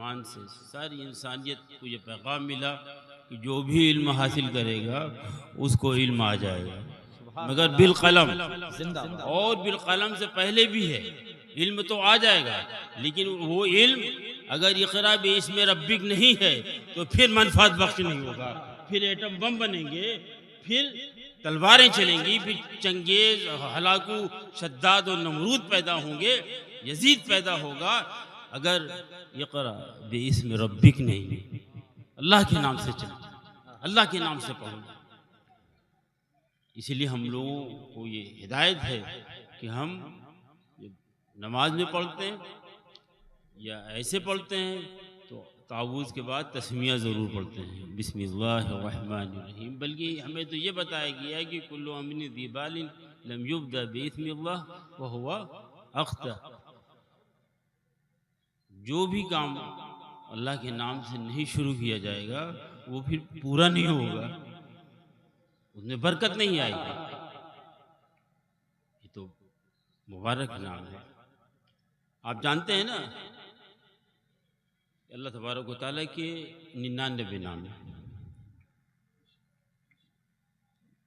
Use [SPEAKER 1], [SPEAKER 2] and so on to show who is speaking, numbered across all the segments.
[SPEAKER 1] الرحمن سے ساری انسانیت کو یہ پیغام ملا کہ جو بھی علم حاصل کرے گا اس کو علم آ جائے گا، مگر بالقلم، اور بالقلم سے پہلے بھی ہے، علم تو آ جائے گا، لیکن وہ علم اگر اقرا باسم ربک نہیں ہے تو پھر منفعت بخش نہیں ہوگا، پھر ایٹم بم بنیں گے، پھر تلواریں چلیں گی، پھر چنگیز، ہلاکو، شداد و نمرود پیدا ہوں گے، یزید پیدا ہوگا، اگر اقرا باسم ربک نہیں، اللہ کے نام سے چلیں، اللہ کے نام سے پڑھیں۔ اسی لیے ہم لوگوں کو یہ ہدایت ہے کہ ہم نماز میں پڑھتے ہیں یا ایسے پڑھتے ہیں تو تعوذ کے بعد تسمیہ ضرور پڑھتے ہیں، بسم اللہ الرحمن الرحیم، بلکہ ہمیں تو یہ بتایا گیا ہے کہ کل امر ذی بال لم یبدأ باسم اللہ وہو اخطأ، جو بھی کام اللہ کے نام سے نہیں شروع کیا جائے گا وہ پھر پورا نہیں ہوگا، اس میں برکت نہیں آئے گی۔ یہ تو مبارک نام ہے۔ آپ جانتے ہیں نا کہ اللہ تبارک و تعالیٰ کے 99 نام ہیں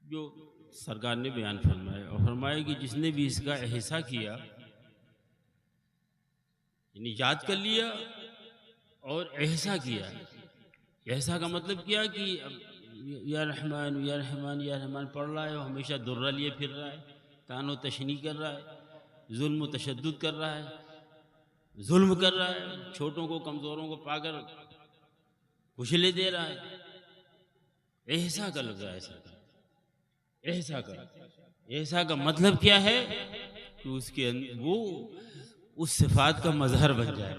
[SPEAKER 1] جو سرکار نے بیان فرمایا، اور فرمایا کہ جس نے بھی اس کا احسا کیا، یعنی یاد کر لیا اور احسا کیا، احسا کا مطلب کیا کہ یا رحمان یا رحمان یا رحمان پڑھ رہا ہے اور ہمیشہ درہ لیے پھر رہا ہے، تان و تشنیع کر رہا ہے، ظلم و تشدد کر رہا ہے، ظلم کر رہا ہے، چھوٹوں کو کمزوروں کو پا کر کچلے دے رہا ہے، احسا کا لفظ ہے، احسا کا، احسا کا مطلب کیا ہے کہ اس کے وہ اس صفات کا مظہر بن جائے۔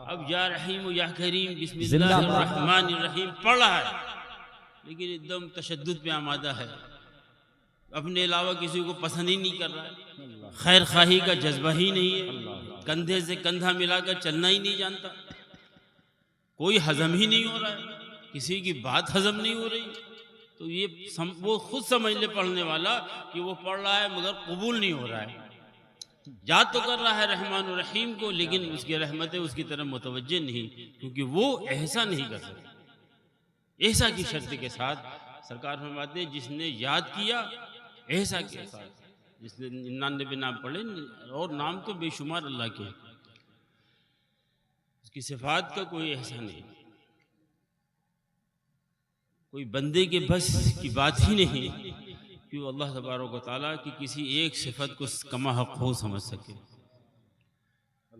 [SPEAKER 1] اب یا رحیم و یا کریم بسم اللہ الرحمن الرحیم پڑھ رہا ہے لیکن ایک دم تشدد پہ آمادہ ہے، اپنے علاوہ کسی کو پسند ہی نہیں کر رہا ہے، خیر خواہی کا جذبہ ہی نہیں ہے، کندھے سے کندھا ملا کر چلنا ہی نہیں جانتا، کوئی ہضم ہی نہیں ہو رہا ہے، کسی کی بات ہضم نہیں ہو رہی، تو یہ وہ خود سمجھ لے پڑھنے والا کہ وہ پڑھ رہا ہے مگر قبول نہیں ہو رہا ہے، یاد تو کر رہا ہے رحمان الرحیم کو لیکن اس کی رحمتیں اس کی طرف متوجہ نہیں، کیونکہ وہ احسا نہیں کر سکتا۔ احسا کی شرط کے ساتھ سرکار فرماتے ہیں جس نے یاد کیا احسا کے ساتھ، جس نے 99 نام پڑھے، اور نام تو بے شمار اللہ کے، اس کی صفات کا کوئی احسا نہیں، کوئی بندے کے بس کی بات ہی نہیں کہ وہ اللہ تبارک و تعالیٰ کی کسی ایک صفت کو کما حق ہو سمجھ سکے۔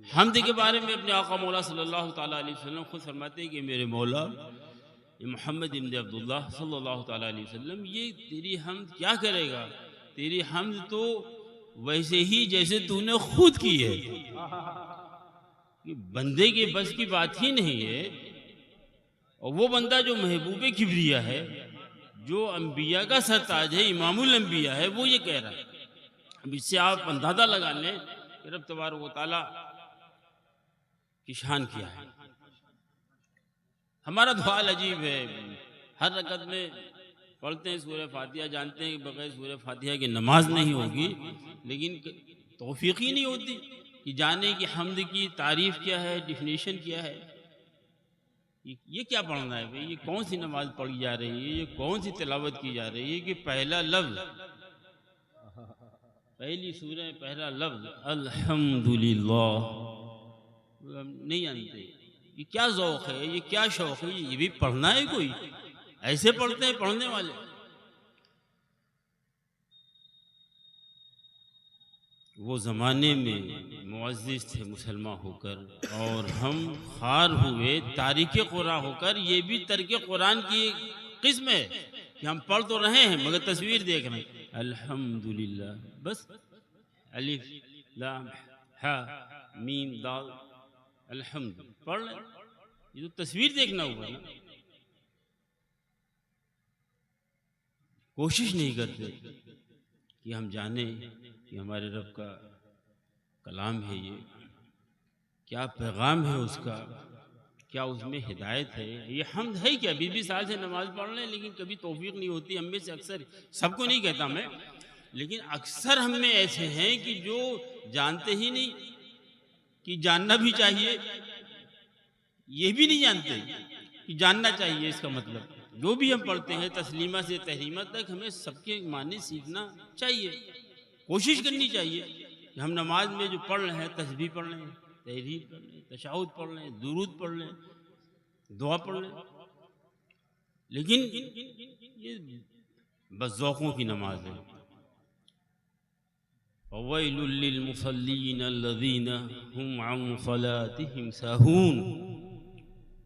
[SPEAKER 1] حمد کے بارے میں اپنے آقا مولا صلی اللہ تعالیٰ علیہ وسلم خود فرماتے ہیں کہ میرے مولا یہ محمد ابن عبداللہ صلی اللہ تعالیٰ علیہ وسلم یہ تیری حمد کیا کرے گا، تیری حمد تو ویسے ہی جیسے تو نے خود کی ہے، کہ بندے کے بس کی بات ہی نہیں ہے، اور وہ بندہ جو محبوب کبریا ہے، جو انبیاء کا سرتاج ہے، امام الانبیاء ہے، وہ یہ کہہ رہا ہے۔ اب اس سے آپ اندازہ لگا لیں کہ رب تبارک و تعالیٰ کی شان کیا ہے۔ ہمارا دعا عجیب ہے، ہر رکعت میں پڑھتے ہیں سورہ فاتحہ، جانتے ہیں کہ بغیر سورہ فاتحہ کی نماز نہیں ہوگی، لیکن توفیق ہی نہیں ہوتی کہ جانے کہ حمد کی تعریف کیا ہے، ڈیفینیشن کیا ہے، یہ کیا پڑھنا ہے بھئی، یہ کون سی نماز پڑھی جا رہی ہے، یہ کون سی تلاوت کی جا رہی ہے کہ پہلا لفظ، پہلی سورہ پہلا لفظ الحمدللہ، ہم نہیں جانتے یہ کیا ذوق ہے، یہ کیا شوق ہے، یہ بھی پڑھنا ہے کوئی، ایسے پڑھتے ہیں پڑھنے والے۔ وہ زمانے میں معزز تھے مسلمان ہو کر، اور ہم خوار ہوئے تارک قرآن ہو کر، یہ بھی ترک قرآن کی ایک قسم ہے کہ ہم پڑھ تو رہے ہیں مگر تصویر دیکھ رہے ہیں، الحمدللہ، بس الف لام ہا میم دال الحمد پڑھ لیں، یہ تو تصویر دیکھنا ہوا نا، کوشش نہیں کرتے کہ ہم جانیں کہ ہمارے رب کا کلام ہے، یہ کیا پیغام ہے اس کا، کیا اس میں ہدایت ہے، یہ حمد ہے کیا؟ 20 سال سے نماز پڑھ رہے ہیں لیکن کبھی توفیق نہیں ہوتی، ہم میں سے اکثر، سب کو نہیں کہتا میں، لیکن اکثر ہم میں ایسے ہیں کہ جو جانتے ہی نہیں، کہ جاننا بھی چاہیے، یہ بھی نہیں جانتے کہ جاننا چاہیے اس کا مطلب. جو بھی ہم پڑھتے ہیں تسلیمہ سے تحریمہ تک ہمیں سب کے معنی سیکھنا چاہیے. کوشش کرنی چاہیے کہ ہم نماز میں جو پڑھ رہے ہیں تسبیح پڑھ لیں, تحریر پڑھ لیں, تشہد پڑھ لیں, درود پڑھ لیں, دعا پڑھ لیں. لیکن یہ بس ذوقوں کی نماز ہے. وَوَيْلٌ لِّلْمُصَلِّينَ الَّذِينَ هُمْ عَن صَلَاتِهِمْ سَاهُونَ.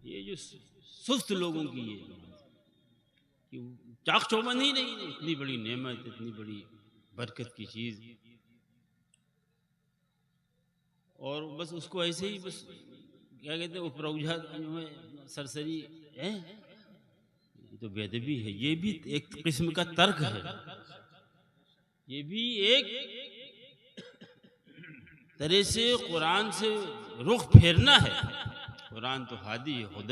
[SPEAKER 1] یہ جو سست لوگوں کی یہ کہ چاق چوبند ہی نہیں, اتنی بڑی نعمت, اتنی بڑی برکت کی چیز, اور بس اس کو ایسے ہی بس کیا کہتے ہیں اوپر اجھا سرسری ہے. یہ تو بے ادبی ہے. یہ بھی ایک قسم کا ترک ہے. یہ بھی ایک طرح سے قرآن سے رخ پھیرنا ہے. قرآن تو ہادی ہے, ہدی